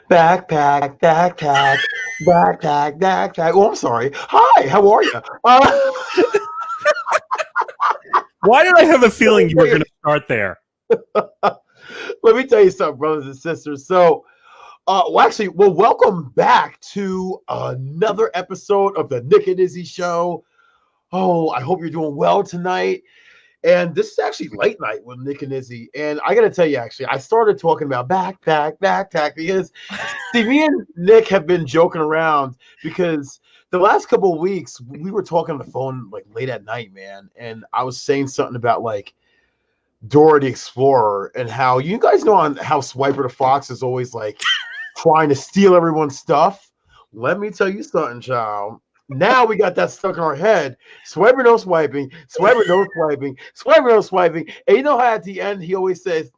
Backpack, backpack, backpack, backpack. Oh, I'm sorry. Hi, how are you? Why did I have a feeling you were Let going to start there? me tell you something, brothers and sisters. So, welcome back to another episode of the Nick and Izzy Show. Oh, I hope you're doing well tonight. And this is actually late night with Nick and Izzy. And I got to tell you, actually, I started talking about backpack, backpack, because see, me and Nick have been joking around because the last couple of weeks we were talking on the phone like late at night, man. And I was saying something about like Dora the Explorer and how you guys know on how Swiper the Fox is always like trying to steal everyone's stuff. Let me tell you something, child. Now we got that stuck in our head. Swiper no swiping, swiper no swiping, swiper no swiping. And you know how at the end he always says,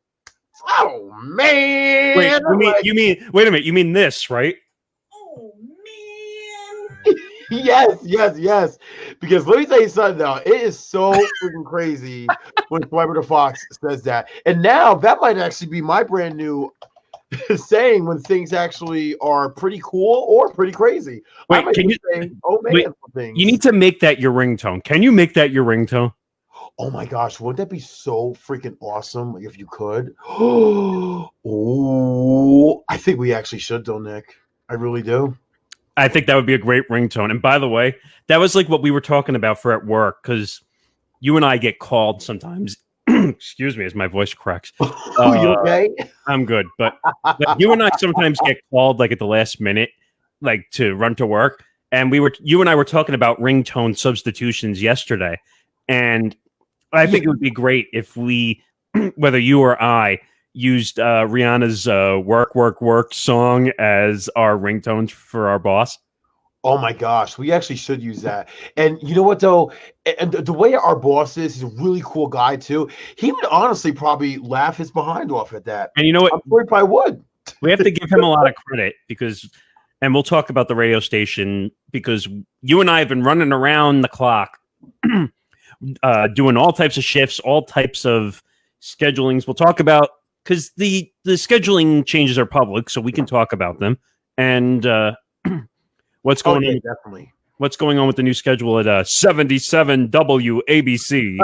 "Oh Wait, man!" wait a minute. You mean this, right? Oh man. Yes. Because let me tell you something now. It is so freaking crazy when Swiper the Fox says that. And now that might actually be my brand new saying when things actually are pretty cool or pretty crazy. I Wait, might can be you saying, "Oh man," wait? for things. You need to make that your ringtone. Can you make that your ringtone? Oh my gosh, wouldn't that be so freaking awesome if you could? Oh, I think we actually should, though, Nick. I really do. I think that would be a great ringtone. And by the way, that was like what we were talking about for at work because you and I get called sometimes. Excuse me, as my voice cracks. You okay? I'm good, but you and I sometimes get called like at the last minute, like to run to work. And you and I were talking about ringtone substitutions yesterday, and I think it would be great if we, whether you or I, used Rihanna's "Work, Work, Work" song as our ringtones for our boss. Oh my gosh, we actually should use that. And you know what though? And the way our boss is, he's a really cool guy too. He would honestly probably laugh his behind off at that. And you know what? I'm sure he probably would. We have to give him a lot of credit because, and we'll talk about the radio station because you and I have been running around the clock, doing all types of shifts, all types of schedulings. We'll talk about because the scheduling changes are public, so we can talk about them and what's going on. Definitely. What's going on with the new schedule at 77 WABC?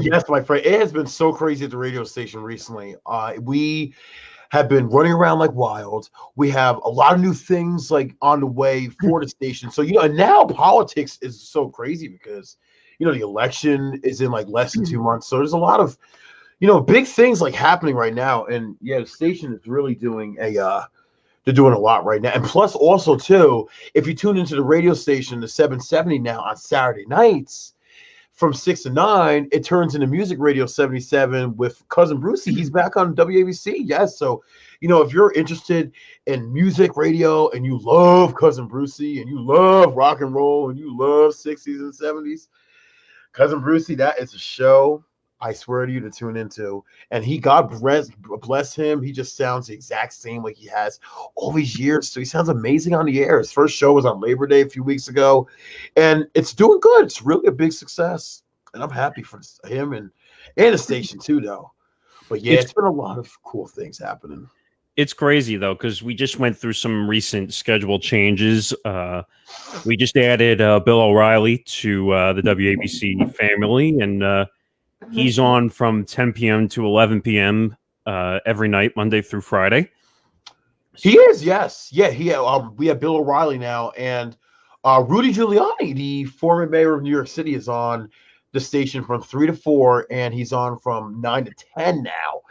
Yes, my friend. It has been so crazy at the radio station recently. We have been running around like wild. We have a lot of new things like on the way for the station. So, and now politics is so crazy because, the election is in like less than 2 months. So there's a lot of, big things like happening right now. And yeah, the station is really doing they're doing a lot right now. And plus also too, if you tune into the radio station, the 770 now on Saturday nights from 6 to 9, it turns into Music Radio 77 with Cousin Brucey. He's back on WABC. Yes. So, if you're interested in music radio and you love Cousin Brucey and you love rock and roll and you love 60s and 70s, Cousin Brucey, that is a show I swear to you to tune into. And God bless him. He just sounds the exact same like he has all these years. So he sounds amazing on the air. His first show was on Labor Day a few weeks ago. And it's doing good. It's really a big success. And I'm happy for him and the station too, though. But yeah, it's been a lot of cool things happening. It's crazy, though, because we just went through some recent schedule changes. We just added Bill O'Reilly to the WABC family, and he's on from 10 p.m. to 11 p.m. Every night, Monday through Friday. He is, yes. Yeah, we have Bill O'Reilly now, and Rudy Giuliani, the former mayor of New York City, is on the station from 3 to 4, and he's on from 9 to 10 now,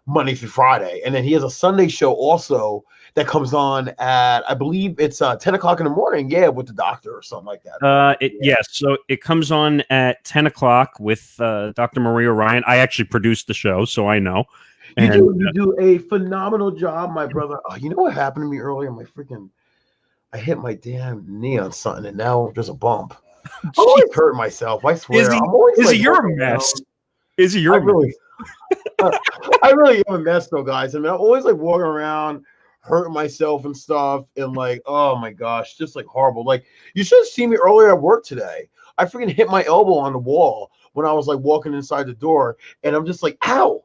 Monday through Friday. And then he has a Sunday show also that comes on at, I believe it's 10 o'clock in the morning, with the doctor or something like that. Yes, so it comes on at 10 o'clock with Dr. Maria Ryan. I actually produced the show, so I know. You do a phenomenal job, my brother. Oh, you know what happened to me earlier? I hit my damn knee on something, and now there's a bump. I'm always hurting myself. I swear. Izzy, you're a mess. Izzy, you're a mess. I really am a mess, though, guys. I mean, I'm always like walking around, hurting myself and stuff, and like, oh my gosh, just like horrible. Like, you should have seen me earlier at work today. I freaking hit my elbow on the wall when I was like walking inside the door, and I'm just like, ow.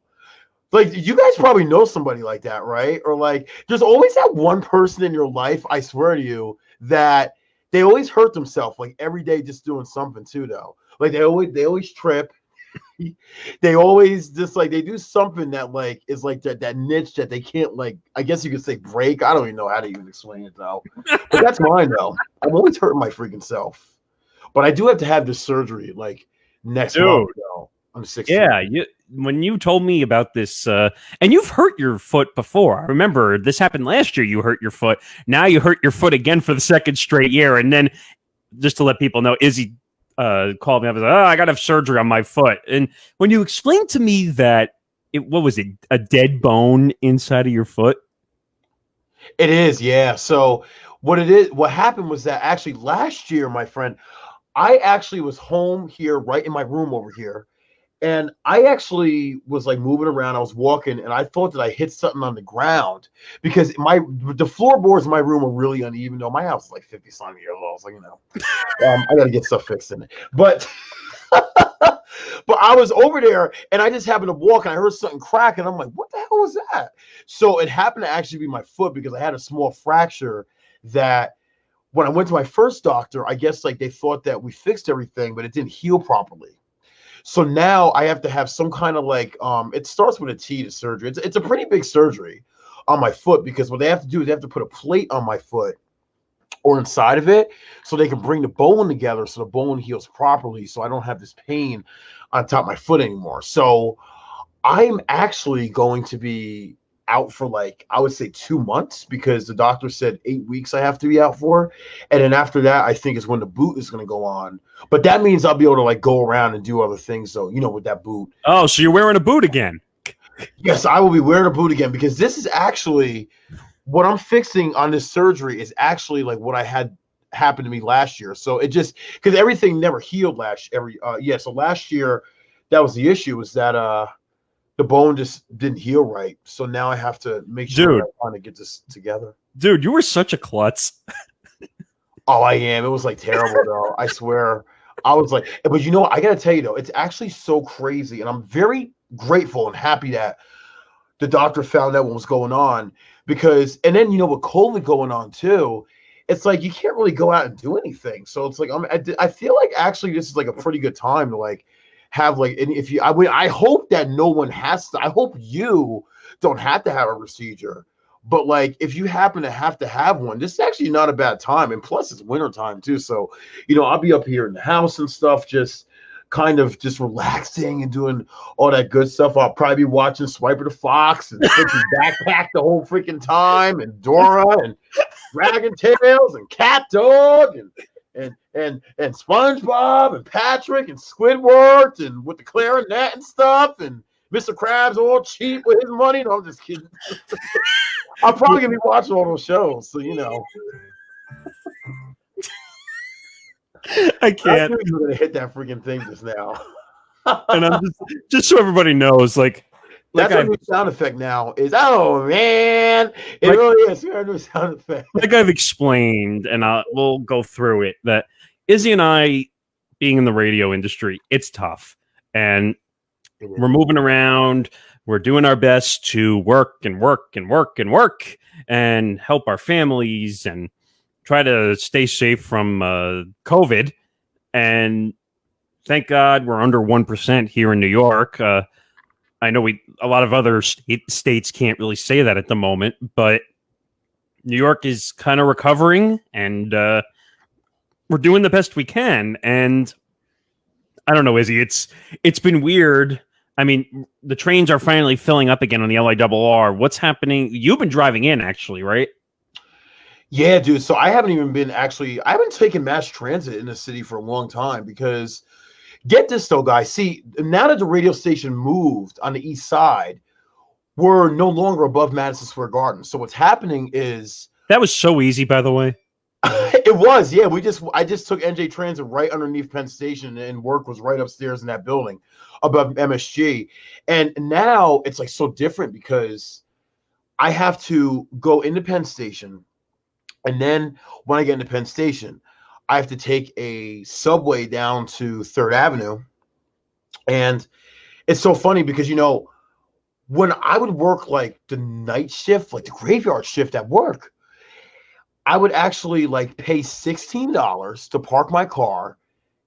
Like, you guys probably know somebody like that, right? Or like, there's always that one person in your life, I swear to you, that they always hurt themselves, like every day, just doing something too, though. Like they always trip. They always just like they do something that like is like that niche that they can't, like, I guess you could say, break. I don't even know how to even explain it though. But that's mine though. I'm always hurting my freaking self. But I do have to have this surgery like next month though. I'm 16. Yeah, when you told me about this, and you've hurt your foot before. I remember this happened last year. You hurt your foot. Now you hurt your foot again for the second straight year. And then, just to let people know, Izzy called me up and said, "Oh, I got to have surgery on my foot." And when you explained to me that what was it, a dead bone inside of your foot? It is, yeah. So what happened was that actually last year, my friend, I actually was home here, right in my room over here. And I actually was like moving around. I was walking, and I thought that I hit something on the ground because the floorboards in my room are really uneven. Though my house is like 50-some years old, so I got to get stuff fixed in it. But but I was over there, and I just happened to walk, and I heard something crack, and I'm like, "What the hell was that?" So it happened to actually be my foot because I had a small fracture that. When I went to my first doctor, I guess like they thought that we fixed everything, but it didn't heal properly. So now I have to have some kind of like it starts with a T to surgery. It's a pretty big surgery on my foot because what they have to do is they have to put a plate on my foot or inside of it so they can bring the bone together so the bone heals properly so I don't have this pain on top of my foot anymore. So I'm actually going to be out for like, I would say 2 months because the doctor said 8 weeks I have to be out for. And then after that, I think is when the boot is going to go on. But that means I'll be able to like go around and do other things. So, with that boot. Oh, so you're wearing a boot again? Yes, I will be wearing a boot again because this is actually what I'm fixing on this surgery is actually like what I had happened to me last year. So it just, because everything never healed so last year, that was the issue was that, the bone just didn't heal right. So now I have to make sure I want to get this together. Dude, you were such a klutz. Oh, I am. It was like terrible though. I swear. I was like, but I got to tell you though, it's actually so crazy. And I'm very grateful and happy that the doctor found out what was going on because, and then, with COVID going on too, it's like, you can't really go out and do anything. So it's like, I feel like actually this is like a pretty good time to like, have like, and if you, I hope that no one has to. I hope you don't have to have a procedure, but like if you happen to have one, this is actually not a bad time. And plus, it's winter time too, so I'll be up here in the house and stuff, just kind of just relaxing and doing all that good stuff. I'll probably be watching Swiper the Fox and freaking Backpack the whole freaking time, and Dora and Dragon Tales and Cat Dog and SpongeBob and Patrick and Squidward and with the clarinet and stuff and Mr. Krabs all cheap with his money. No, I'm just kidding. I'm probably gonna be watching all those shows, so I can't. I'm gonna hit that freaking thing just now. And I'm just so everybody knows, like that's our new sound effect now. Is oh man, it really is our new sound effect. Like I've explained, and we'll go through it. That Izzy and I, being in the radio industry, it's tough, and we're moving around. We're doing our best to work and work and work and work and help our families and try to stay safe from COVID. And thank God we're under 1% here in New York. I know a lot of other states can't really say that at the moment, but New York is kind of recovering, and we're doing the best we can. And I don't know, Izzy, it's been weird. I mean, the trains are finally filling up again on the LIRR. What's happening? You've been driving in, actually, right? Yeah, dude. So I haven't taken mass transit in the city for a long time because get this though, guys. See, now that the radio station moved on the east side, we're no longer above Madison Square Garden. So what's happening is that was so easy, by the way. It was, yeah. I just took NJ Transit right underneath Penn Station, and work was right upstairs in that building above MSG. And now it's like so different because I have to go into Penn Station, and then when I get into Penn Station, I have to take a subway down to 3rd Avenue. And it's so funny because when I would work like the night shift, like the graveyard shift at work, I would actually like pay $16 to park my car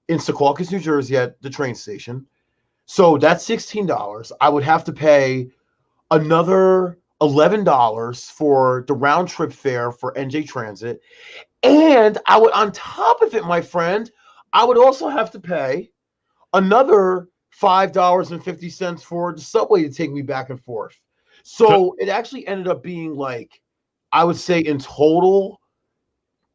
in Secaucus, New Jersey at the train station. So that's $16. I would have to pay another $11 for the round trip fare for NJ Transit. And I would, on top of it, my friend, I would also have to pay another $5.50 for the subway to take me back and forth. So it actually ended up being like, I would say in total,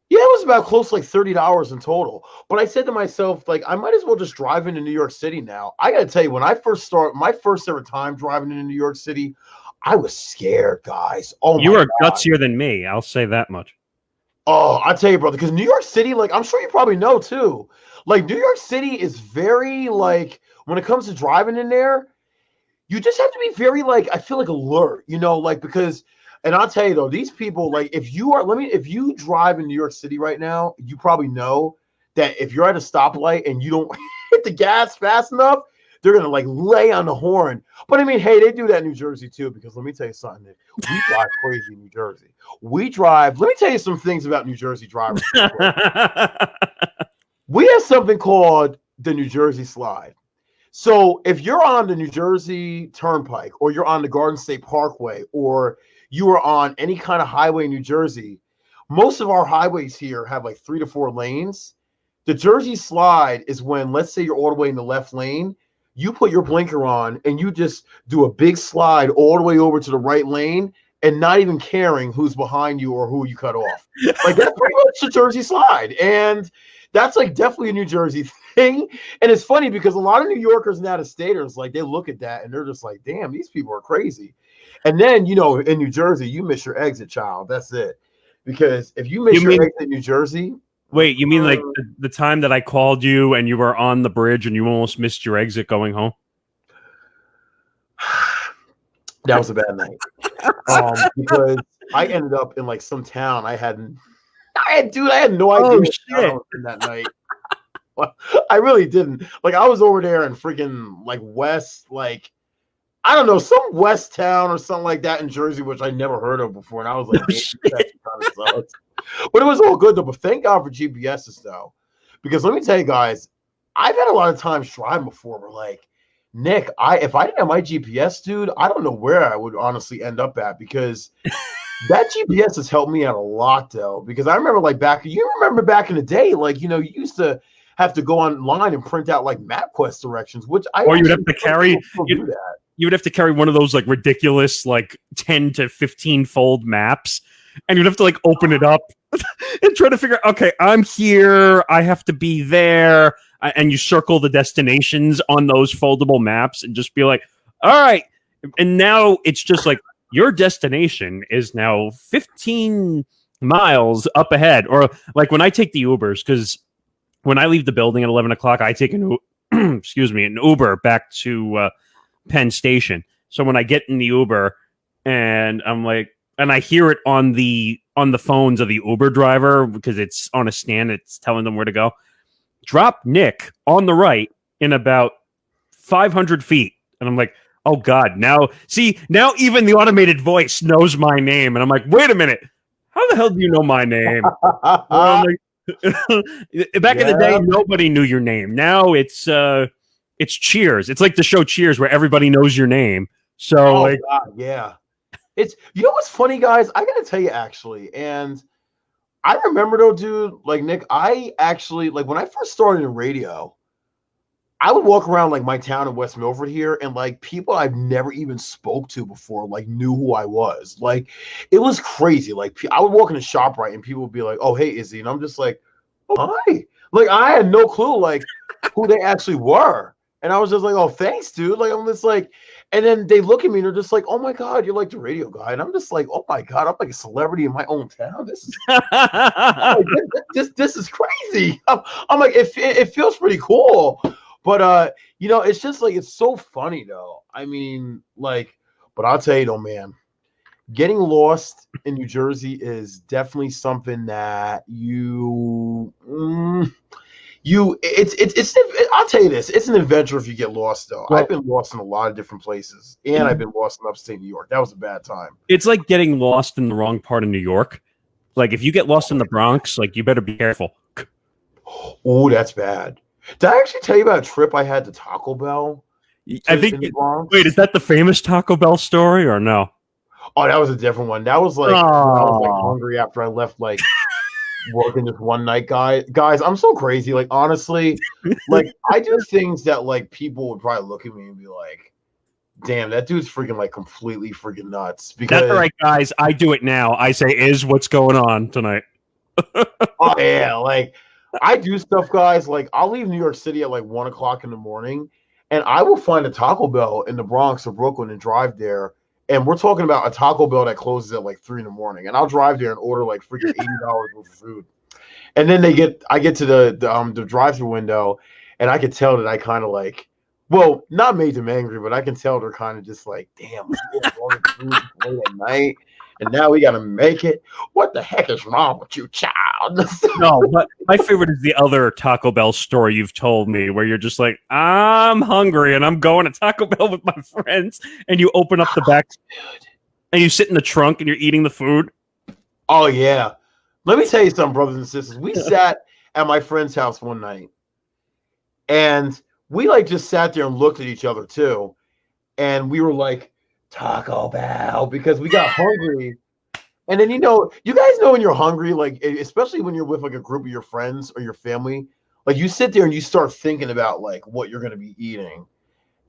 yeah, it was about close to like $30 in total. But I said to myself, like, I might as well just drive into New York City now. I gotta tell you, when I first started my first ever time driving into New York City, I was scared, guys. Oh my You are God. gutsier than me. I'll say that much. Oh, I tell you, brother, because New York City, like, I'm sure you probably know too. Like, New York City is very like when it comes to driving in there, you just have to be very like, I feel like alert, you know, like because and I'll tell you though, these people, like if you drive in New York City right now, you probably know that if you're at a stoplight and you don't hit the gas fast enough, they're gonna like lay on the horn. But I mean, hey, they do that in New Jersey too, because let me tell you something, Nick. We drive crazy in New Jersey. Let me tell you some things about New Jersey drivers. We have something called the New Jersey Slide. So if you're on the New Jersey Turnpike or you're on the Garden State Parkway or you are on any kind of highway in New Jersey, most of our highways here have like 3 to 4 lanes. The Jersey Slide is when, let's say you're all the way in the left lane, you put your blinker on and you just do a big slide all the way over to the right lane and not even caring who's behind you or who you cut off. Like that's pretty much the Jersey Slide. And that's like definitely a New Jersey thing. And it's funny because a lot of New Yorkers and out-of-staters, like they look at that and they're just like, damn, these people are crazy. And then, you know, in New Jersey, you miss your exit, child. That's it. Because if you miss your exit in New Jersey. Wait, you mean like the time that I called you and you were on the bridge and you almost missed your exit going home? That was a bad night. Because I ended up in like some town I had no idea what town I was in that night. I really didn't. Like I was over there in freaking like West, like I don't know, some West town or something like that in Jersey, which I never heard of before. And I was like, that kind of sucks. But it was all good though. But thank God for GPSs though. Because let me tell you guys, I've had a lot of times driving before where like, Nick, if I didn't have my GPS, dude, I don't know where I would honestly end up at because that GPS has helped me out a lot though. Because I remember like back in the day, like, you know, you used to have to go online and print out like MapQuest directions, which or you would have to carry you would have to carry one of those like ridiculous like 10 to 15 fold maps, and you'd have to like open it up and try to figure out, okay, I'm here, I have to be there, and you circle the destinations on those foldable maps and just be like, all right, and now it's just like your destination is now 15 miles up ahead. Or like when I take the Ubers, because when I leave the building at 11 o'clock, I take an Uber back to Penn Station. So when I get in the Uber and I'm like, and I hear it on the phones of the Uber driver because it's on a stand, it's telling them where to go. Drop Nick on the right in about 500 feet. And I'm like, oh God, now even the automated voice knows my name. And I'm like, wait a minute, how the hell do you know my name? Back in the day, nobody knew your name. Now it's Cheers. It's like the show Cheers where everybody knows your name. So God, yeah. It's, you know what's funny, guys? I gotta tell you actually, and I remember though, dude, like Nick, I actually like when I first started in radio, I would walk around like my town in West Milford here, and like people I've never even spoke to before like knew who I was. Like it was crazy. Like I would walk in the shop right, and people would be like, "Oh, hey, Izzy," and I'm just like, "Oh, hi." Like I had no clue like who they actually were, and I was just like, "Oh, thanks, dude." Like I'm just like, and then they look at me and they're just like, "Oh my God, you're like the radio guy," and I'm just like, "Oh my God, I'm like a celebrity in my own town. This is like, this is crazy." I'm like, it feels pretty cool. But you know, it's just like it's so funny though. I mean, like, but I'll tell you though, man, getting lost in New Jersey is definitely something that you I'll tell you this, it's an adventure if you get lost though. Well, I've been lost in a lot of different places, and I've been lost in upstate New York. That was a bad time. it's like getting lost in the wrong part of New York. Like if you get lost in the Bronx, like you better be careful. Oh, that's bad. Did I actually tell you about a trip I had to Taco Bell? I think. Wait, is that the famous Taco Bell story or no? Oh, that was a different one. That was like when I was like hungry after I left like working this one night, guys. I'm so crazy. Like honestly, like I do things that like people would probably look at me and be like, "Damn, that dude's freaking like completely freaking nuts." Because That's all right, guys. I do it now. I say, "Is what's going on tonight?" oh yeah, like I do stuff, guys. Like I'll leave New York City at like 1 o'clock in the morning, and I will find a Taco Bell in the Bronx or Brooklyn and drive there. And we're talking about a Taco Bell that closes at like 3 in the morning, and I'll drive there and order like freaking $80 worth of food. And then I get to the drive-through window, and I can tell that I kind of like, well, not made them angry, but I can tell they're kind of just like, damn, we ordered food late at night, and now we got to make it. What the heck is wrong with you, child? No, but my favorite is the other Taco Bell story you've told me, where you're just like, I'm hungry and I'm going to Taco Bell with my friends, and you open up the back, and you sit in the trunk and you're eating the food. Oh yeah, let me tell you something, brothers and sisters. We sat at my friend's house one night, and we like just sat there and looked at each other too, and we were like, Taco Bell, because we got hungry. And then, you guys know when you're hungry, like, especially when you're with like a group of your friends or your family, like you sit there and you start thinking about like what you're going to be eating.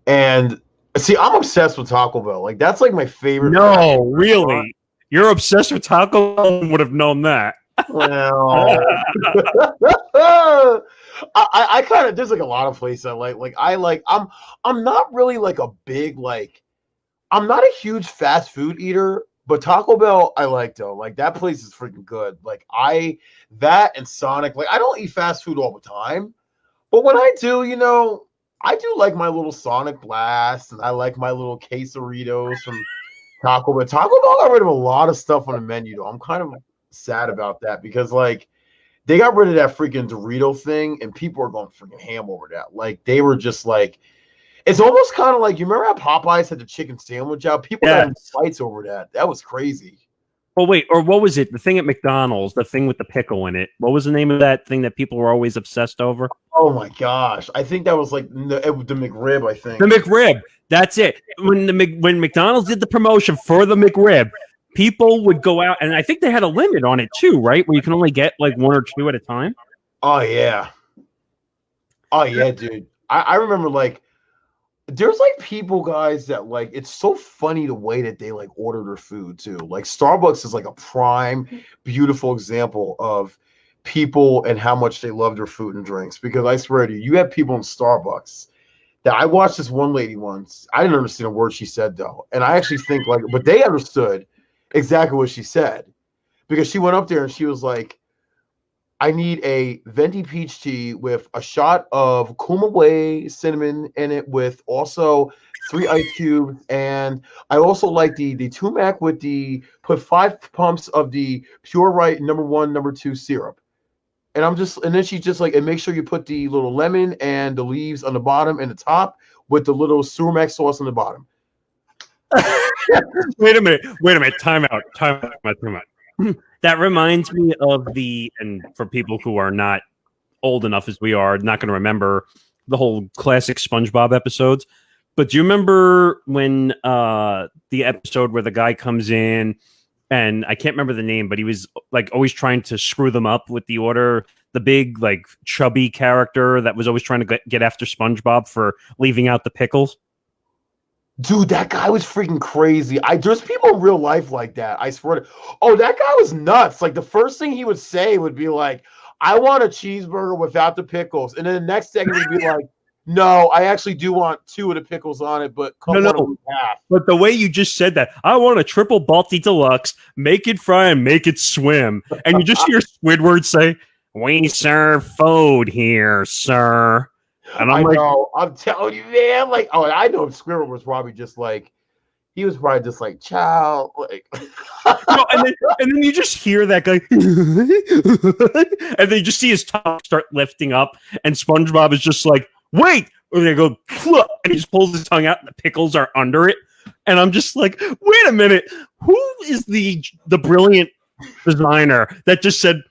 And see, I'm obsessed with Taco Bell. Like that's like my favorite. No, really? You're obsessed with Taco Bell? Would have known that. Well, I kind of, there's like a lot of places I like I'm not really like a big, like, I'm not a huge fast food eater. But Taco Bell, I like though. Like that place is freaking good. Like that and Sonic. Like I don't eat fast food all the time, but when I do, I do like my little Sonic Blast, and I like my little quesadillas from Taco Bell. Taco Bell got rid of a lot of stuff on the menu though. I'm kind of sad about that because like they got rid of that freaking Dorito thing, and people are going freaking ham over that. Like they were just like. It's almost kind of like, you remember how Popeyes had the chicken sandwich out? People got in fights over that. That was crazy. Oh, wait. Or what was it? The thing at McDonald's, the thing with the pickle in it. What was the name of that thing that people were always obsessed over? Oh, my gosh. I think that was like the McRib, I think. The McRib. That's it. When McDonald's did the promotion for the McRib, people would go out, and I think they had a limit on it too, right? Where you can only get like one or two at a time. Oh, yeah. Oh, yeah, dude. I remember like, there's like people, guys, that like, it's so funny the way that they like order their food too. Like Starbucks is like a prime, beautiful example of people and how much they love their food and drinks. Because I swear to you, you have people in Starbucks that I watched this one lady once. I didn't understand a word she said though. And I actually think like, but they understood exactly what she said because she went up there and she was like, I need a venti peach tea with a shot of Kumaway cinnamon in it with also 3 ice cubes. And I also like the Tumac with put 5 pumps of the Pure Right #1, #2 syrup. And then she's just like, and make sure you put the little lemon and the leaves on the bottom and the top with the little sumac sauce on the bottom. Wait a minute. Time out. That reminds me of and for people who are not old enough as we are, not going to remember the whole classic SpongeBob episodes. But do you remember when the episode where the guy comes in, and I can't remember the name, but he was like always trying to screw them up with the order, the big like chubby character that was always trying to get after SpongeBob for leaving out the pickles? Dude, that guy was freaking crazy. There's people in real life like that. I swear to. Oh, that guy was nuts. Like the first thing he would say would be like, "I want a cheeseburger without the pickles," and then the next second he'd be like, "No, I actually do want 2 of the pickles on it, but cut one of them in half." But the way you just said that, I want a triple Balti Deluxe, make it fry and make it swim, and you just hear Squidward say, "We serve food here, sir." And I'm like, I'm telling you, man. Like, oh, I know Squirrel was probably just like, he was probably just like, child, like. No, and then you just hear that guy, and then you just see his top start lifting up, and SpongeBob is just like, wait, and they go, "Cluck," and he just pulls his tongue out, and the pickles are under it, and I'm just like, wait a minute, who is the brilliant designer that just said,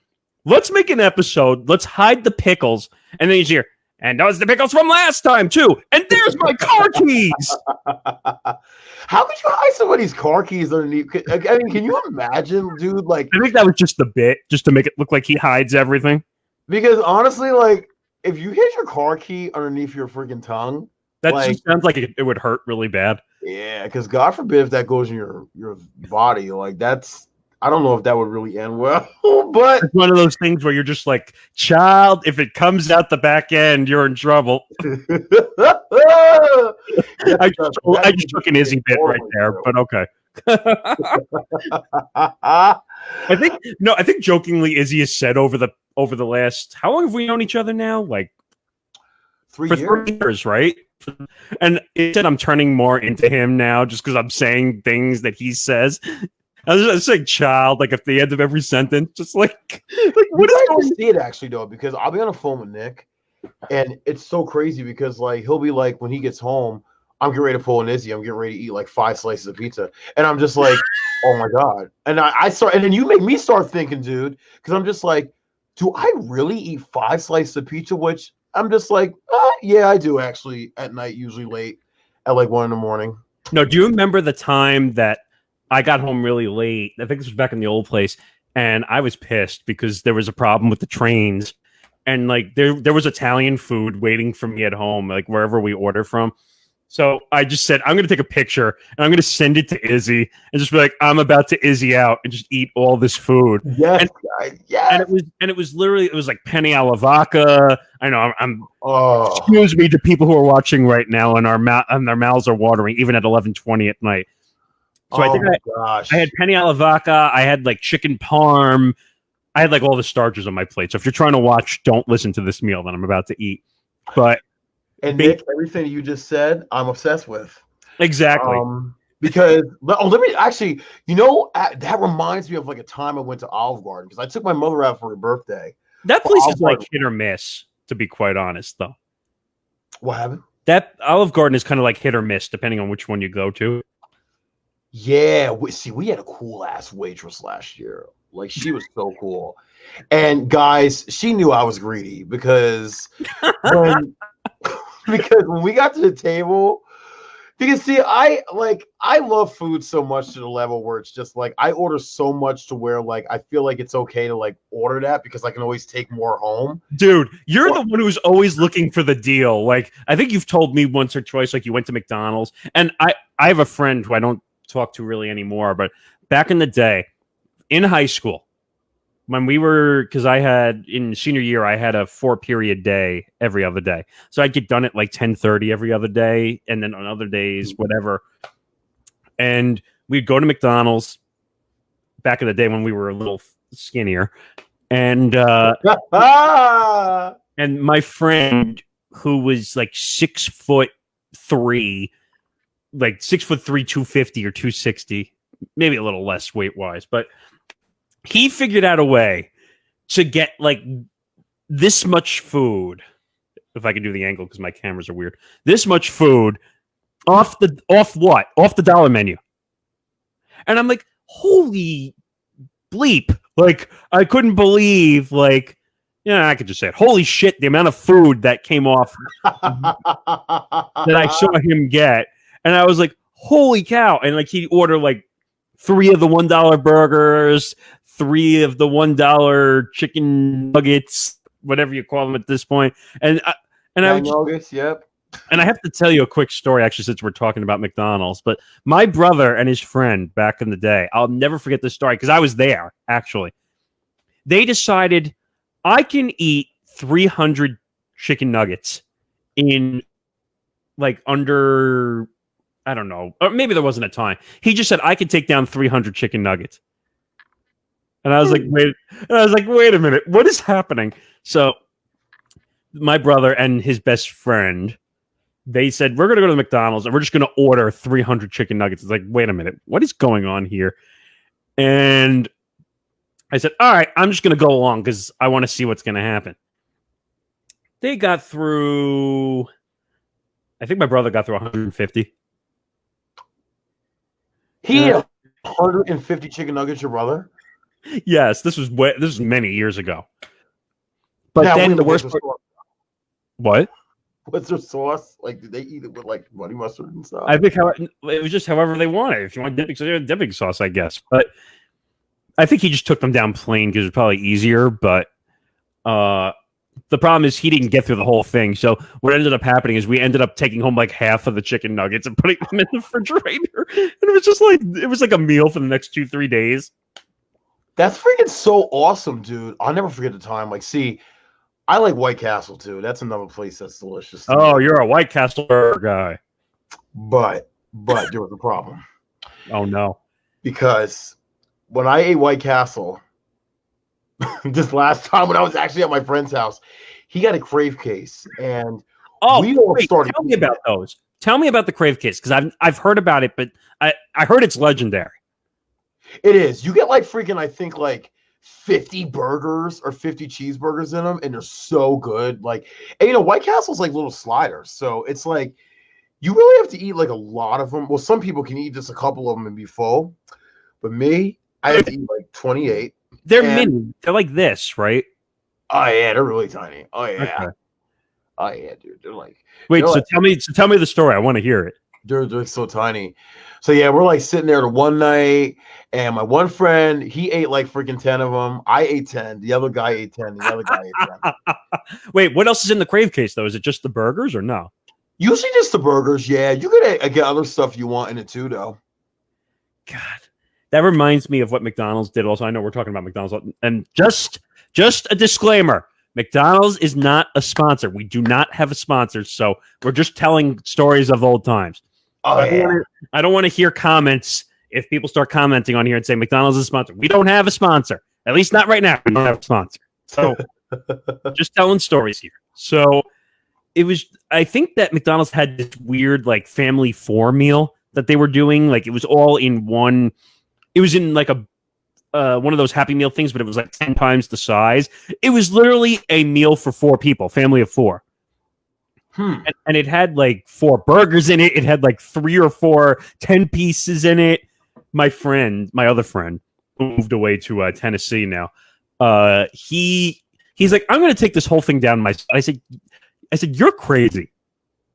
let's make an episode, let's hide the pickles, and then you hear, and those the pickles from last time too, and there's my car keys. How could you hide somebody's car keys underneath? I mean, can you imagine, dude? Like, I think that was just the bit, just to make it look like he hides everything. because honestly, like, if you hid your car key underneath your freaking tongue, That like, just sounds like it would hurt really bad. yeah, because God forbid if that goes in your body, like that's. I don't know if that would really end well, but It's one of those things where you're just like, child, if it comes out the back end, you're in trouble. I just took an Izzy bit right there, but okay. I think jokingly Izzy has said over the last, how long have we known each other now? Like 3 for years. 3 years, right? And it said I'm turning more into him now just because I'm saying things that he says. I was just saying child, like at the end of every sentence, just like what is You going guys see it actually though, because I'll be on the phone with Nick, and it's so crazy because like he'll be like when he gets home, I'm getting ready to pull an Izzy, I'm getting ready to eat like 5 slices of pizza, and I'm just like, oh my god, and I start, and then you make me start thinking, dude, because I'm just like, do I really eat 5 slices of pizza? Which I'm just like, yeah, I do actually at night, usually late at like 1 a.m. No, do you remember the time that I got home really late? I think this was back in the old place, and I was pissed because there was a problem with the trains, and like there was Italian food waiting for me at home, like wherever we order from. So I just said, I'm going to take a picture and I'm going to send it to Izzy and just be like, I'm about to Izzy out and just eat all this food. Yes, And it was literally, it was like penne alla vodka. I know I'm excuse me to people who are watching right now and their mouths are watering even at 11:20 at night. So I think I had penne alla vodka. I had like chicken parm. I had like all the starters on my plate. So if you're trying to watch, don't listen to this meal that I'm about to eat. But and Nick, everything you just said, I'm obsessed with. Exactly. Because let me actually, that reminds me of like a time I went to Olive Garden because I took my mother out for her birthday. That place is like hit or miss, to be quite honest, though. What happened? That Olive Garden is kind of like hit or miss, depending on which one you go to. Yeah, we had a cool ass waitress last year. Like she was so cool, and guys, she knew I was greedy because when we got to the table, because see, I love food so much to the level where it's just like I order so much to where like I feel like it's okay to like order that because I can always take more home. Dude, you're the one who's always looking for the deal. Like I think you've told me once or twice, like you went to McDonald's, and I have a friend who I don't talk to really anymore, but back in the day, in high school, when we were, because I had in senior year, I had a 4-period day every other day. So I'd get done at like 10:30 every other day. And then on other days, whatever. And we'd go to McDonald's back in the day when we were a little skinnier. And, and my friend who was like 6'3", like 6'3", 250 or 260, maybe a little less weight wise, but he figured out a way to get like this much food. If I could do the angle because my cameras are weird. This much food off the dollar menu. And I'm like, holy bleep. Like, I couldn't believe, like, I could just say it. Holy shit, the amount of food that came off that I saw him get. And I was like, holy cow. And like he'd order like 3 of the $1 burgers, 3 of the $1 chicken nuggets, whatever you call them at this point. And I nuggets, yep. And I have to tell you a quick story, actually, since we're talking about McDonald's. But my brother and his friend back in the day, I'll never forget this story because I was there, actually. They decided I can eat 300 chicken nuggets in like under, I don't know, or maybe there wasn't a time. He just said I could take down 300 chicken nuggets. And I was like, wait a minute, what is happening? So my brother and his best friend they said, we're going to go to the McDonald's and we're just going to order 300 chicken nuggets. It's like, wait a minute, what is going on here? And I said, all right, I'm just going to go along because I want to see what's going to happen. They got through, I think my brother got through 150. He ate 150 chicken nuggets, your brother? Yes, this was many years ago. But now, then the worst part, what? What's their sauce? Like, did they eat it with like honey mustard and stuff? I think it was just however they wanted. If you want dipping sauce, I guess. But I think he just took them down plain because it was probably easier. But the problem is he didn't get through the whole thing. So what ended up happening is we ended up taking home like half of the chicken nuggets and putting them in the refrigerator. And it was like a meal for the next 2-3 days. That's freaking so awesome, dude. I'll never forget the time. Like, see, I like White Castle too. That's another place that's delicious. Oh, you're a White Castle burger guy. But there was a problem. Oh no. Because when I ate White Castle this last time when I was actually at my friend's house, he got a crave case, and we all started. Tell me about those. Tell me about the crave case because I've heard about it, but I heard it's legendary. It is. You get like freaking, I think like 50 burgers or 50 cheeseburgers in them, and they're so good. Like, and you know, White Castle's like little sliders, so it's like you really have to eat like a lot of them. Well, some people can eat just a couple of them and be full, but me, I have to eat like 28. They're mini. They're like this, right? Oh yeah, they're really tiny. Oh yeah. Okay. Oh yeah, dude. They're like. Wait, so tell me the story. I want to hear it. They're so tiny. So yeah, we're like sitting there the one night, and my one friend, he ate like freaking 10 of them. I ate 10. The other guy ate 10. The other guy ate 10. Wait, what else is in the crave case though? Is it just the burgers or no? Usually just the burgers. Yeah, you could get other stuff you want in it too, though. God, that reminds me of what McDonald's did. Also, I know we're talking about McDonald's, and just a disclaimer: McDonald's is not a sponsor. We do not have a sponsor, so we're just telling stories of old times. Oh, I don't want to hear comments if people start commenting on here and say McDonald's is a sponsor. We don't have a sponsor. At least not right now. We don't have a sponsor. So just telling stories here. So I think that McDonald's had this weird like family 4 meal that they were doing. Like it was all in one. It was in like a one of those Happy Meal things, but it was like 10 times the size. It was literally a meal for 4 people, family of 4. And it had like 4 burgers in it. It had like 3 or 4 10 pieces in it. My other friend, who moved away to Tennessee now, he's like, I'm going to take this whole thing down myself. I said, you're crazy.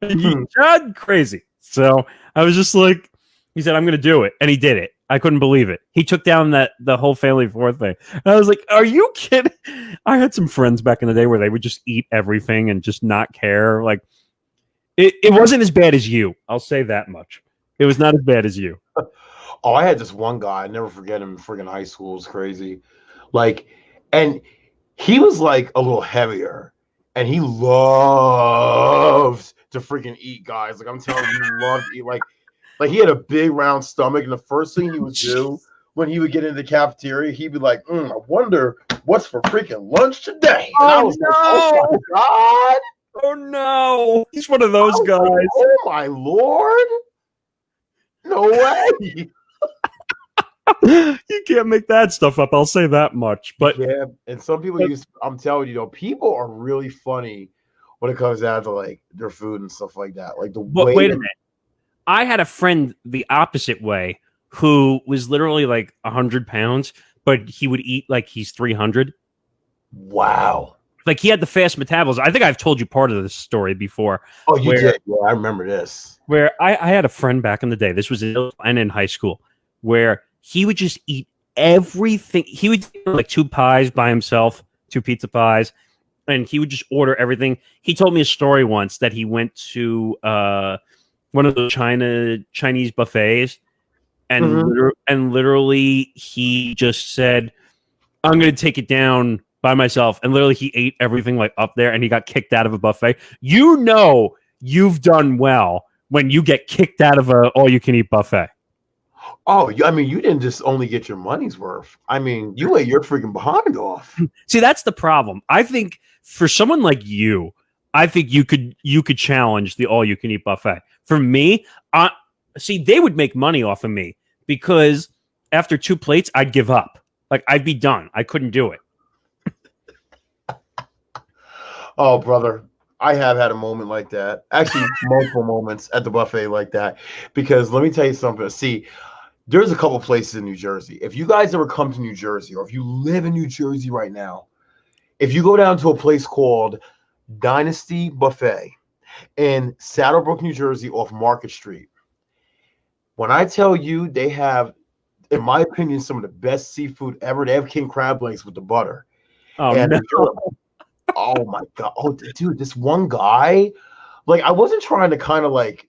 You're crazy. So I was just like, he said, I'm going to do it. And he did it. I couldn't believe it. He took down the whole family 4 thing. And I was like, are you kidding? I had some friends back in the day where they would just eat everything and just not care. Like it wasn't as bad as you. I'll say that much. It was not as bad as you. Oh, I had this one guy. I never forget him in friggin' high school. It was crazy. Like, and he was like a little heavier, and he loved to freaking eat, guys. Like I'm telling you, he loved to eat. Like he had a big round stomach, and the first thing he would do when he would get into the cafeteria, he'd be like, I wonder what's for freaking lunch today. And I was like, oh my God. Oh no. He's one of those guys. Like, oh my Lord. No way. You can't make that stuff up. I'll say that much. But yeah, and some people I'm telling you, people are really funny when it comes down to like their food and stuff like that. Like wait a minute. I had a friend the opposite way who was literally like 100 pounds, but he would eat like he's 300. Wow. Like he had the fast metabolism. I think I've told you part of this story before. Oh, you did? Yeah, I remember this. Where I had a friend back in the day. This was in high school, where he would just eat everything. He would eat like 2 pies by himself, 2 pizza pies, and he would just order everything. He told me a story once that he went to one of those Chinese buffets, and literally he just said, I'm going to take it down by myself. And literally he ate everything like up there, and he got kicked out of a buffet. You know you've done well when you get kicked out of a all-you-can-eat buffet. Oh, I mean, you didn't just only get your money's worth. I mean, you ate your freaking behind off. See, that's the problem. I think for someone like you, I think you could challenge the all you can eat buffet. For me, see, they would make money off of me because after 2 plates, I'd give up. Like I'd be done. I couldn't do it. Oh, brother, I have had a moment like that. Actually, multiple moments at the buffet like that. Because let me tell you something. See, there's a couple places in New Jersey. If you guys ever come to New Jersey, or if you live in New Jersey right now, if you go down to a place called Dynasty Buffet in Saddlebrook, New Jersey, off Market Street, when I tell you they have, in my opinion, some of the best seafood ever. They have king crab legs with the butter. Oh, And no. oh my God. Oh, dude, this one guy, like, I wasn't trying to kind of like,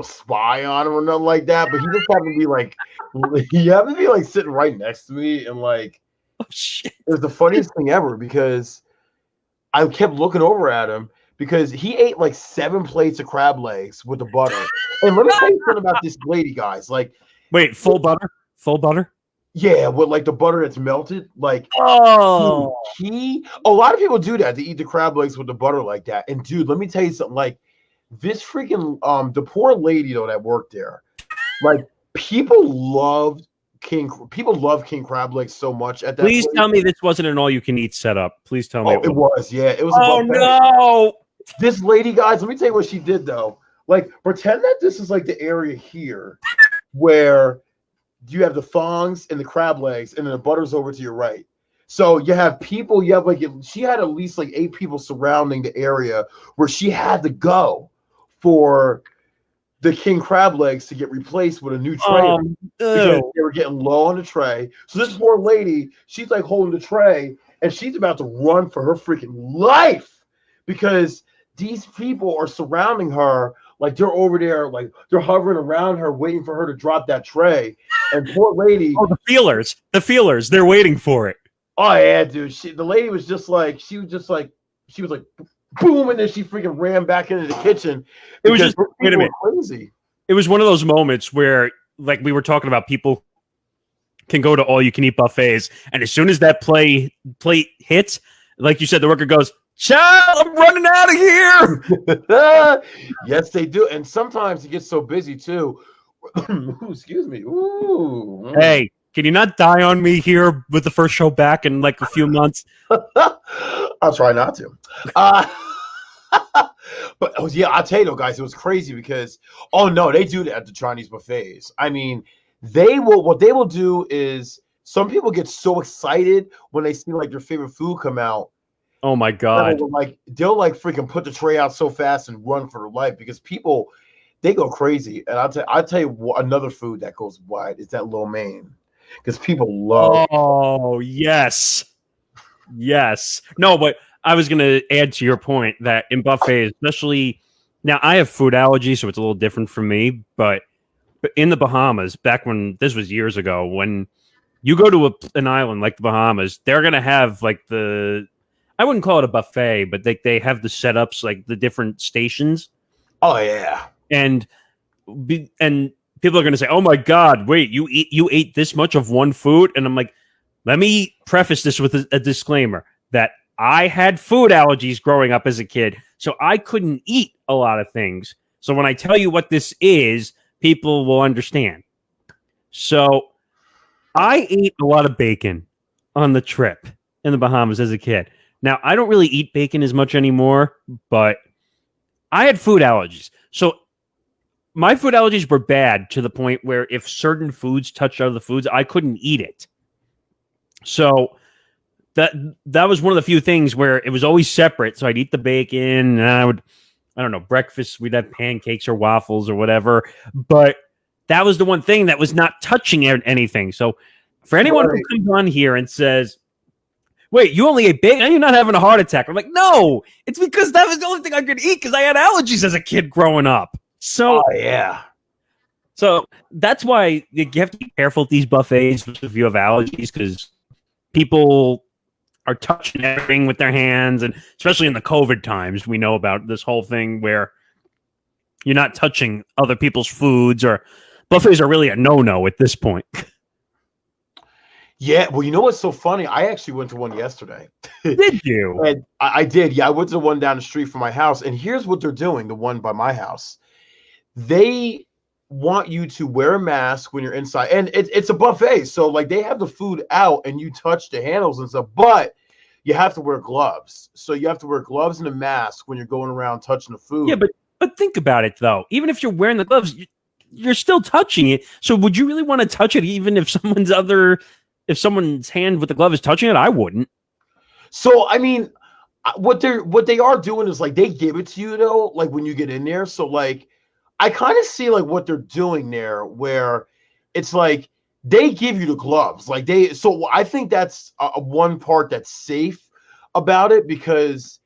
spy on him or nothing like that, but he just happened to be like, he happened to be like sitting right next to me. And like, Oh, shit. it was the funniest thing ever because I kept looking over at him because he ate like 7 plates of crab legs with the butter. And let me tell you something about this lady, guys. Like, Wait, full butter? Full butter? yeah, with like the butter that's melted. Like, Oh, dude, a lot of people do that. They eat the crab legs with the butter like that. And dude, let me tell you something. Like, this freaking the poor lady though that worked there, like people love king crab legs so much at that please place. tell me this wasn't an all-you-can-eat setup. Please tell me. Oh, it was. Yeah, it was. Oh, buffet. no. This lady, guys, let me tell you what she did though. Like, pretend that this is like the area here where you have the thongs and the crab legs, and then the butter's over to your right. So you have people. You have like she had at least like 8 people surrounding the area where she had to go for the king crab legs to get replaced with a new tray because they were getting low on the tray. So this poor lady, she's like holding the tray and she's about to run for her freaking life because these people are surrounding her. Like they're over there, like they're hovering around her, waiting for her to drop that tray. And poor lady. Oh, the feelers, they're waiting for it. Oh yeah, dude. The lady was just like, she was like, boom, and then she freaking ran back into the kitchen. It was just, wait a minute. Crazy. It was one of those moments where, like we were talking about, people can go to all-you-can-eat buffets, and as soon as that plate hits, like you said, the worker goes, "Child, I'm running out of here." Yes, they do, and sometimes it gets so busy too. Excuse me. Ooh. Hey, can you not die on me here with the first show back in like a few months? I'll try not to. But yeah, I'll tell you though, guys, it was crazy because they do that at the Chinese buffets. I mean, what they will do is some people get so excited when they see like their favorite food come out. Oh my God. They'll freaking put the tray out so fast and run for their life because people, they go crazy. And I'll tell you another food that goes wide is that lo mein. Because people love. Oh, yes. Yes. No, but I was going to add to your point that in buffets, especially now, I have food allergies, so it's a little different for me. But in the Bahamas, back when this was years ago, when you go to an island like the Bahamas, they're going to have like I wouldn't call it a buffet, but they have the setups, like the different stations. Oh, yeah. And people are going to say, "Oh my God, wait, you ate this much of one food?" And I'm like, let me preface this with a disclaimer that I had food allergies growing up as a kid, so I couldn't eat a lot of things. So when I tell you what this is, people will understand. So I ate a lot of bacon on the trip in the Bahamas as a kid. Now, I don't really eat bacon as much anymore, but I had food allergies. So my food allergies were bad to the point where if certain foods touched other foods, I couldn't eat it. So that was one of the few things where it was always separate. So I'd eat the bacon and breakfast, we'd have pancakes or waffles or whatever. But that was the one thing that was not touching anything. So for anyone who comes on here and says, "Wait, you only ate bacon and you're not having a heart attack," I'm like, no, it's because that was the only thing I could eat because I had allergies as a kid growing up. So, yeah. So that's why you have to be careful at these buffets if you have allergies, because people are touching everything with their hands, and especially in the COVID times, we know about this whole thing where you're not touching other people's foods, or buffets are really a no-no at this point. Yeah, well, you know what's so funny? I actually went to one yesterday. Did you? And I did. Yeah, I went to the one down the street from my house. And here's what they're doing, the one by my house. They want you to wear a mask when you're inside. And it's a buffet. So, like, they have the food out and you touch the handles and stuff, but you have to wear gloves. So, you have to wear gloves and a mask when you're going around touching the food. Yeah, but think about it though. Even if you're wearing the gloves, you're still touching it. So would you really want to touch it even if someone's hand with the glove is touching it? I wouldn't. So, I mean, what they are doing is like they give it to you though, like when you get in there. So, like, I kind of see like what they're doing there, where it's like they give you the gloves, like they. So I think that's a one part that's safe about it, because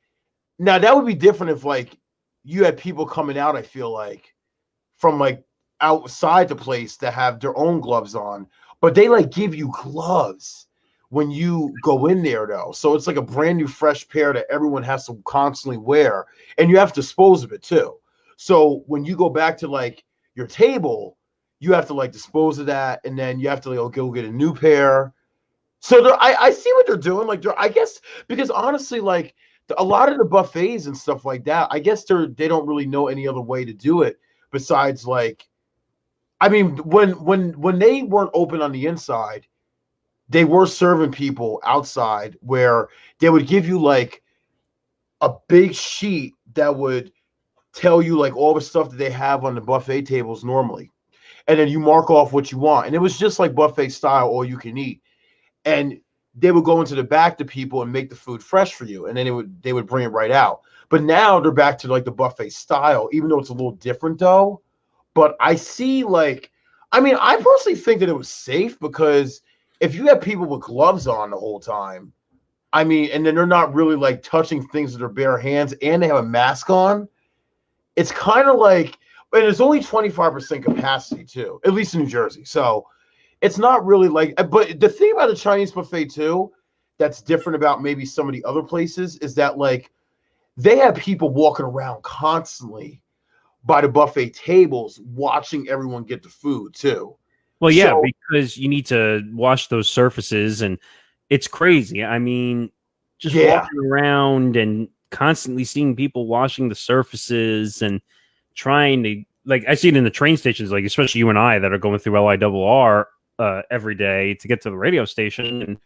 now that would be different if like you had people coming out. I feel like from like outside the place that have their own gloves on, but they like give you gloves when you go in there though. So it's like a brand new fresh pair that everyone has to constantly wear, and you have to dispose of it too. So when you go back to like your table, you have to like dispose of that, and then you have to like go get a new pair. So I see what they're doing. Like I guess because honestly, like a lot of the buffets and stuff like that, I guess they don't really know any other way to do it besides like, I mean, when they weren't open on the inside, they were serving people outside where they would give you like a big sheet that would tell you like all the stuff that they have on the buffet tables normally. And then you mark off what you want. And it was just like buffet style, all you can eat. And they would go into the back to people and make the food fresh for you. And then they would bring it right out. But now they're back to like the buffet style, even though it's a little different though. But I see like, I mean, I personally think that it was safe, because if you have people with gloves on the whole time, I mean, and then they're not really like touching things with their bare hands and they have a mask on, it's kind of like, and it's only 25% capacity too, at least in New Jersey. So it's not really like, but the thing about the Chinese buffet too, that's different about maybe some of the other places, is that like they have people walking around constantly by the buffet tables watching everyone get the food too. Well, yeah, So, because you need to wash those surfaces, and it's crazy. I mean, just yeah. walking around and constantly seeing people washing the surfaces and trying to, like, I see it in the train stations, like especially you and I that are going through LIRR every day to get to the radio station, and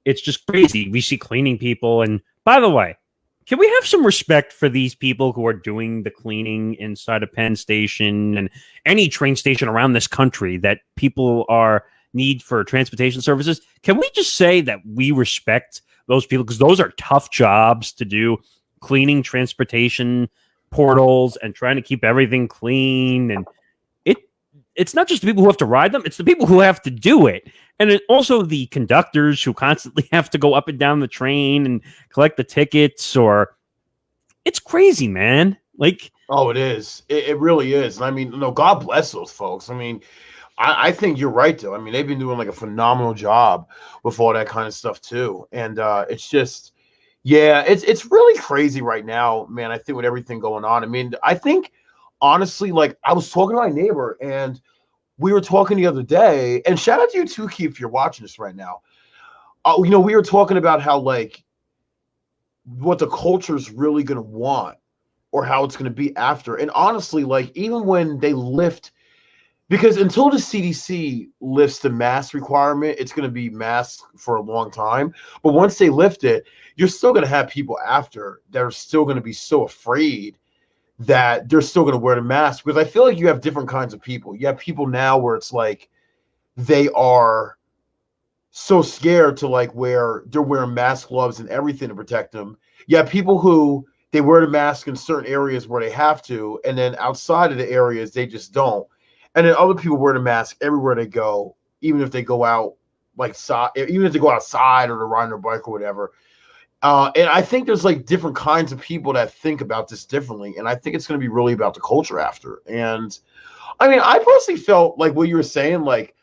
it's just crazy. We see cleaning people, and by the way, can we have some respect for these people who are doing the cleaning inside a Penn Station and any train station around this country that people are need for transportation services? Can we just say that we respect those people, because those are tough jobs to do, cleaning transportation portals and trying to keep everything clean. And it's not just the people who have to ride them, it's the people who have to do it. And also the conductors who constantly have to go up and down the train and collect the tickets, or it's crazy, man. Like, Oh, it is. It really is. And I mean, no, God bless those folks. I mean, I think you're right, though. I mean, they've been doing like a phenomenal job with all that kind of stuff too. And it's just, yeah, it's really crazy right now, man. I think with everything going on. I mean, I think honestly, like I was talking to my neighbor and we were talking the other day, and shout out to you too, Keith, if you're watching this right now. We were talking about how like what the culture's really going to want, or how it's going to be after. And honestly, like even when they lift, because until the CDC lifts the mask requirement, it's going to be masks for a long time. But once they lift it, you're still going to have people after that are still going to be so afraid that they're still going to wear the mask. Because I feel like you have different kinds of people. You have people now where it's like they are so scared to like they're wearing mask, gloves, and everything to protect them. You have people who they wear the mask in certain areas where they have to, and then outside of the areas they just don't. And then other people wear the mask everywhere they go, even if they go out even if they go outside or they're riding their bike or whatever. And I think there's like different kinds of people that think about this differently. And I think it's going to be really about the culture after. And I mean, I personally felt like what you were saying, like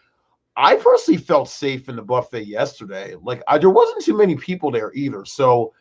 I personally felt safe in the buffet yesterday. Like there wasn't too many people there either. So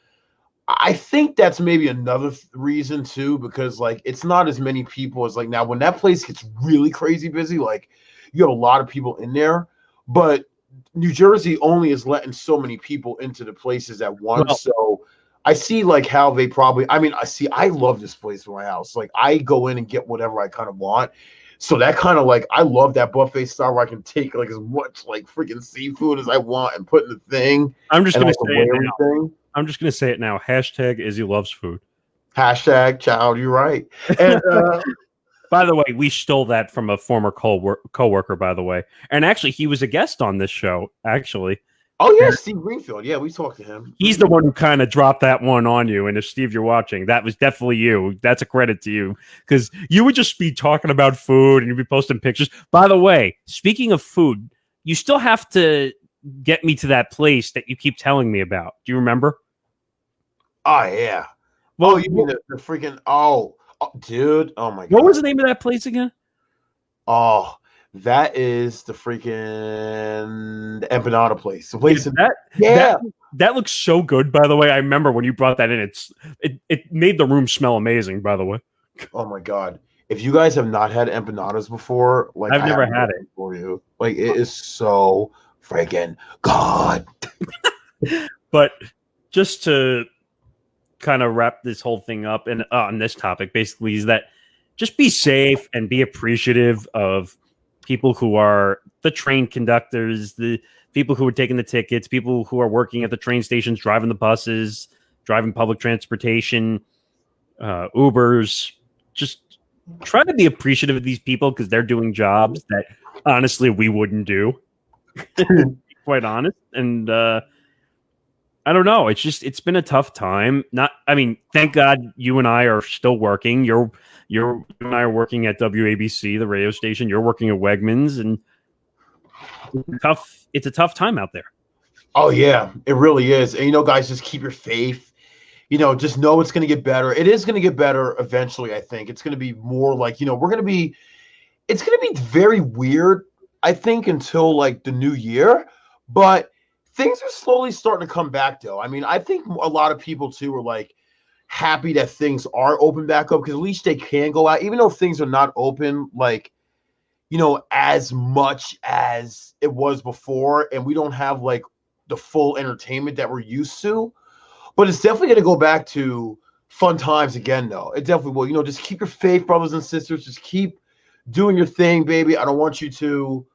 I think that's maybe another reason too, because like it's not as many people as like now when that place gets really crazy busy, like you have a lot of people in there, but New Jersey only is letting so many people into the places at once. Well, So I see like how they probably, I mean, I love this place for my house. Like I go in and get whatever I kind of want. So that kind of like, I love that buffet style where I can take like as much like freaking seafood as I want and put in the thing. I'm just And gonna I can say weigh it now. everything. I'm just gonna say it now. Hashtag Izzy loves food. Hashtag child, you're right. And By the way, we stole that from a former coworker, by the way. And actually, he was a guest on this show, actually. oh yeah, Steve Greenfield. Yeah, we talked to him. He's the one who kind of dropped that one on you. And if Steve, you're watching, that was definitely you. That's a credit to you because you would just be talking about food and you'd be posting pictures. By the way, speaking of food, you still have to get me to that place that you keep telling me about. Do you remember? Oh yeah. Well, Oh, you mean the freaking dude? Oh my god. what was the name of that place again? Oh, that is the freaking empanada place. The place in, That that looks so good, by the way. I remember when you brought that in. It made the room smell amazing, by the way. oh my god. If you guys have not had empanadas before, like I've I never have had nothing for you. Like it is so freaking god. But just to kind of wrap this whole thing up and on this topic, basically, is that just be safe and be appreciative of people who are the train conductors, the people who are taking the tickets, people who are working at the train stations, driving the buses, driving public transportation, Ubers. Just try to be appreciative of these people because they're doing jobs that honestly we wouldn't do. To be quite honest. And I don't know. It's been a tough time. Thank God you and I are still working. You and I are working at WABC, the radio station. You're working at Wegmans, and it's a tough time out there. Oh yeah, it really is. And guys, just keep your faith. Just know it's going to get better. It is going to get better eventually. I think it's going to be more like it's going to be very weird. I think until like the new year, but things are slowly starting to come back though. I mean, I think a lot of people too are like happy that things are open back up because at least they can go out, even though things are not open like as much as it was before, and we don't have like the full entertainment that we're used to. But it's definitely going to go back to fun times again, though. It definitely will. Just keep your faith, brothers and sisters. Just keep doing your thing, baby. I don't want you to,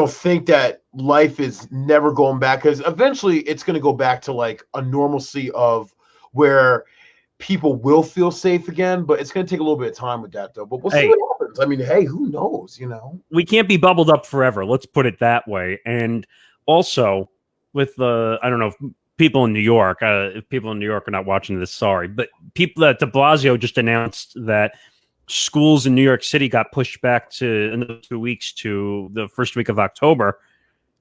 think that life is never going back, because eventually it's going to go back to like a normalcy of where people will feel safe again. But it's going to take a little bit of time with that, though. But we'll see what happens. I mean, hey, who knows? We can't be bubbled up forever. Let's put it that way. And also with I don't know if people in New York, if people in New York are not watching this, sorry, but people at de Blasio just announced that schools in New York City got pushed back to another 2 weeks to the first week of October.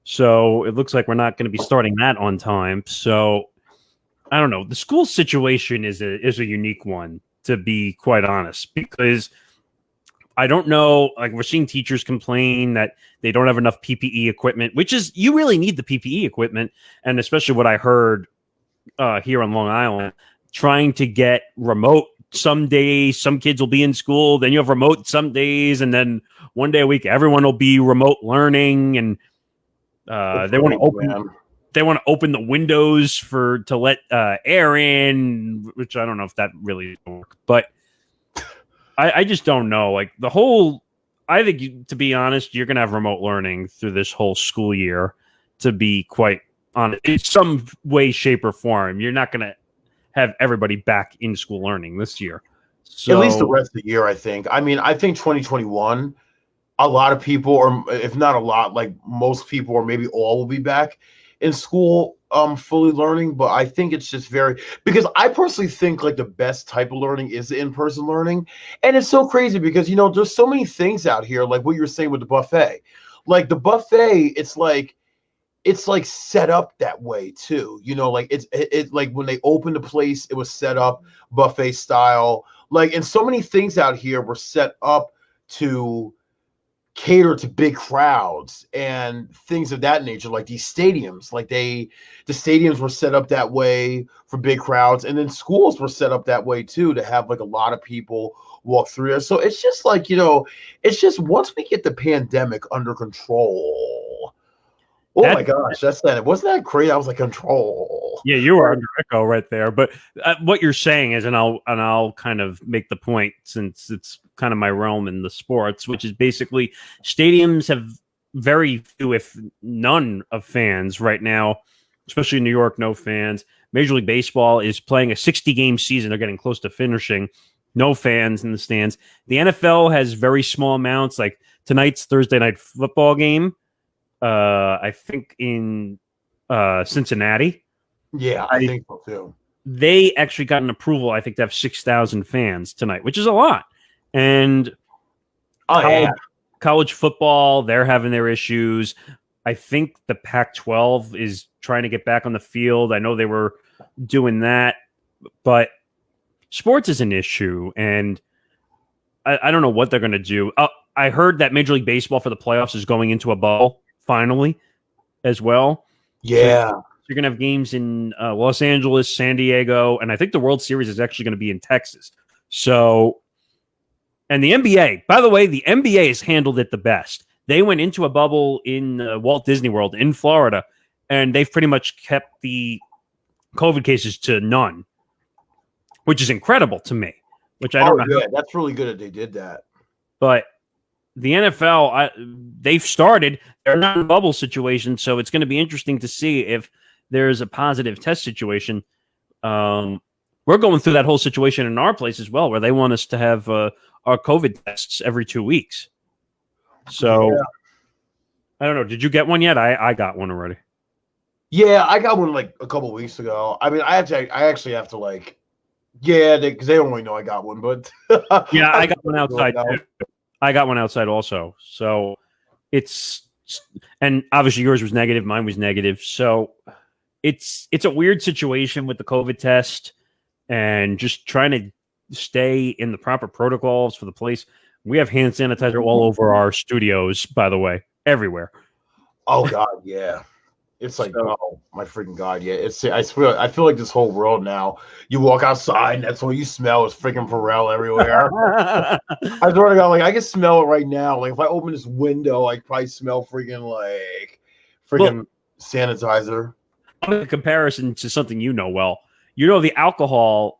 So it looks like we're not going to be starting that on time. So I don't know. The school situation is a unique one, to be quite honest, because I don't know. Like, we're seeing teachers complain that they don't have enough PPE equipment, which is, you really need the PPE equipment. And especially what I heard here on Long Island, trying to get remote some days, some kids will be in school, then you have remote some days, and then one day a week, everyone will be remote learning. And they want to open the windows to let air in, which I don't know if that really works, but I just don't know. Like I think, to be honest, you're going to have remote learning through this whole school year, to be quite honest, in some way, shape, or form. You're not going to have everybody back in school learning this year. So, at least the rest of the year, I think. I mean, I think 2021, a lot of people, or if not a lot, like most people, or maybe all, will be back in school fully learning. But I think it's just because I personally think like the best type of learning is the in-person learning. And it's so crazy because there's so many things out here, like what you were saying with the buffet. Like the buffet, it's like set up that way too. Like it's like when they opened the place, it was set up buffet style. Like, and so many things out here were set up to cater to big crowds and things of that nature, like these stadiums. Like the stadiums were set up that way for big crowds, and then schools were set up that way too, to have like a lot of people walk through there. So it's just like, it's just, once we get the pandemic under control, Oh my gosh, that's that. Wasn't that crazy? I was like, control. Yeah, you were under echo right there. But what you're saying is, and I'll kind of make the point since it's kind of my realm in the sports, which is basically stadiums have very few, if none, of fans right now, especially in New York. No fans. Major League Baseball is playing a 60-game season. They're getting close to finishing. No fans in the stands. The NFL has very small amounts. Like tonight's Thursday night football game. I think in Cincinnati. Yeah, I think so too. They actually got an approval, I think, to have 6,000 fans tonight, which is a lot. And college football, they're having their issues. I think the Pac-12 is trying to get back on the field. I know they were doing that, but sports is an issue, and I don't know what they're going to do. I heard that Major League Baseball for the playoffs is going into a bubble finally as well. Yeah. So you're going to have games in Los Angeles, San Diego, and I think the World Series is actually going to be in Texas. So, and the NBA, by the way, the NBA has handled it the best. They went into a bubble in Walt Disney World in Florida, and they've pretty much kept the COVID cases to none, which is incredible to me. Which I don't know. Yeah, that's really good that they did that. But the NFL, they've started. They're not in a bubble situation, so it's going to be interesting to see if there's a positive test situation. We're going through that whole situation in our place as well, where they want us to have our COVID tests every 2 weeks. So, yeah. I don't know. Did you get one yet? I got one already. Yeah, I got one like a couple weeks ago. I mean, I actually have to like, yeah, because they don't really know I got one, but yeah, I got one outside too. I got one outside also. So it's, and obviously yours was negative, mine was negative. So it's a weird situation with the COVID test and just trying to stay in the proper protocols for the place. We have hand sanitizer all over our studios, by the way, everywhere. Oh God, yeah. It's like, oh my freaking God, yeah. I feel like this whole world now. You walk outside, and that's what you smell is freaking Pharrell everywhere. I swear to God, like I can smell it right now. Like if I open this window, I probably smell freaking sanitizer. In comparison to something you know well, you know the alcoholic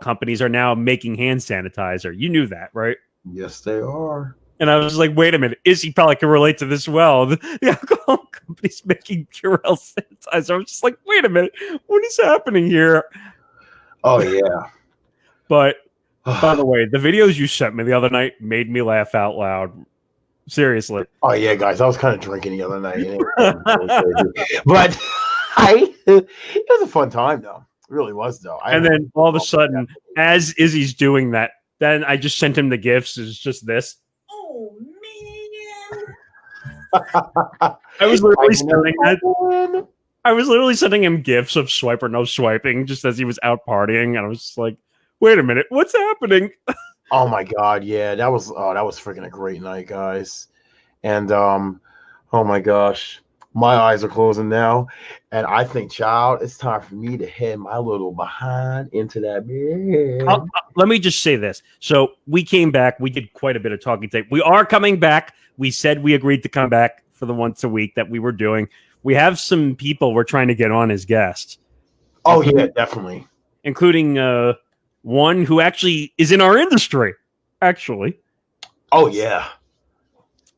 companies are now making hand sanitizer. You knew that, right? Yes, they are. And I was like, wait a minute, Izzy probably can relate to this well. The alcohol company's making Purell sanitizer. I was just like, wait a minute, what is happening here? Oh, yeah. But, by the way, the videos you sent me the other night made me laugh out loud. Seriously. Oh, yeah, guys, I was kind of drinking the other night. But it was a fun time, though. It really was, though. And then all of a sudden, as Izzy's doing that, then I just sent him the gifts. It's just this. Oh, man. I was literally sending him gifts of swipe or no swiping just as he was out partying. And I was just like, wait a minute, what's happening? Oh my God. Yeah, that was freaking a great night, guys. And oh my gosh, my eyes are closing now. And I think, child, it's time for me to head my little behind into that bed. Let me just say this. So we came back. We did quite a bit of talking today. We are coming back. We said we agreed to come back for the once a week that we were doing. We have some people we're trying to get on as guests. Oh, yeah, definitely. Including one who actually is in our industry, actually. Oh, yeah.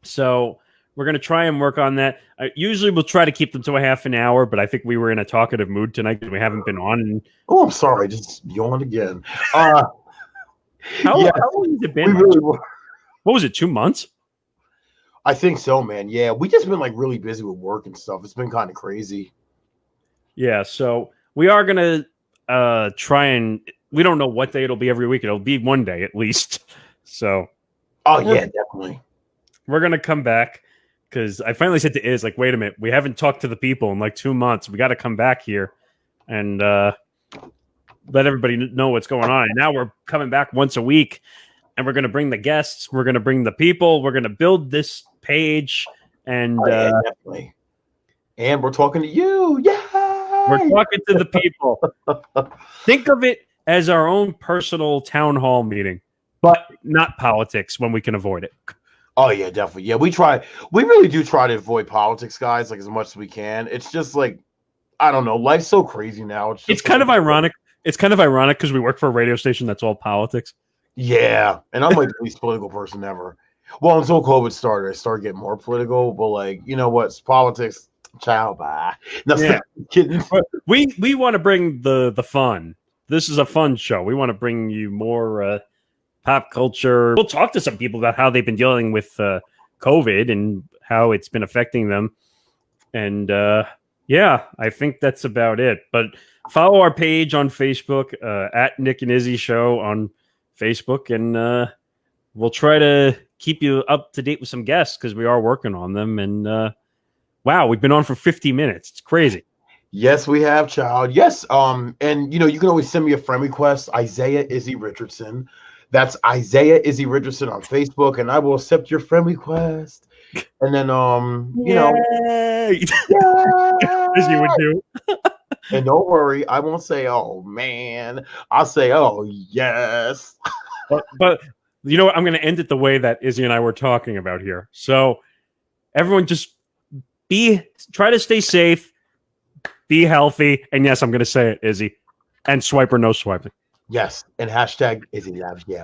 So we're going to try and work on that. Usually we'll try to keep them to a half an hour, but I think we were in a talkative mood tonight because we haven't been on. Oh, I'm sorry. Just yawned again. How long has it been? What was it, 2 months? I think so, man. Yeah, we just been like really busy with work and stuff. It's been kind of crazy. Yeah, so we are going to try and we don't know what day it'll be every week. It'll be one day at least. So. Oh, yeah, definitely. We're going to come back. Because I finally said to Iz, like, wait a minute, we haven't talked to the people in like 2 months. We got to come back here and let everybody know what's going on. And now we're coming back once a week, and we're going to bring the guests. We're going to bring the people. We're going to build this page. And definitely. And we're talking to you. Yeah. We're talking to the people. Think of it as our own personal town hall meeting, but not politics when we can avoid it. Oh yeah, definitely. Yeah, we really do try to avoid politics, guys, like as much as we can. It's just like I don't know, life's so crazy now. It's It's just kind like of ironic. It's kind of ironic because we work for a radio station that's all politics. yeah, and I'm like the least political person ever. Well, until COVID started, I started getting more political. But like, you know what? It's politics. Ciao, bye. No, Yeah. kidding. But we want to bring the fun. This is a fun show. We want to bring you more pop culture. We'll talk to some people about how they've been dealing with COVID and how it's been affecting them. And yeah, I think that's about it. But follow our page on Facebook at Nick and Izzy Show on Facebook, and we'll try to keep you up to date with some guests because we are working on them. And wow, we've been on for 50 minutes. It's crazy. Yes, we have, child. Yes. And you know, you can always send me a friend request, Isaiah Izzy Richardson. That's Isaiah Izzy Richardson on Facebook, and I will accept your friend request. And then you know, Yay! yeah. As you would do. And don't worry, I won't say, oh man. I'll say, oh yes. But you know what? I'm going to end it the way that Izzy and I were talking about here. So everyone just try to stay safe, be healthy, and yes, I'm going to say it, Izzy, and swipe or no swiping. Yes. And hashtag Izzy loves you.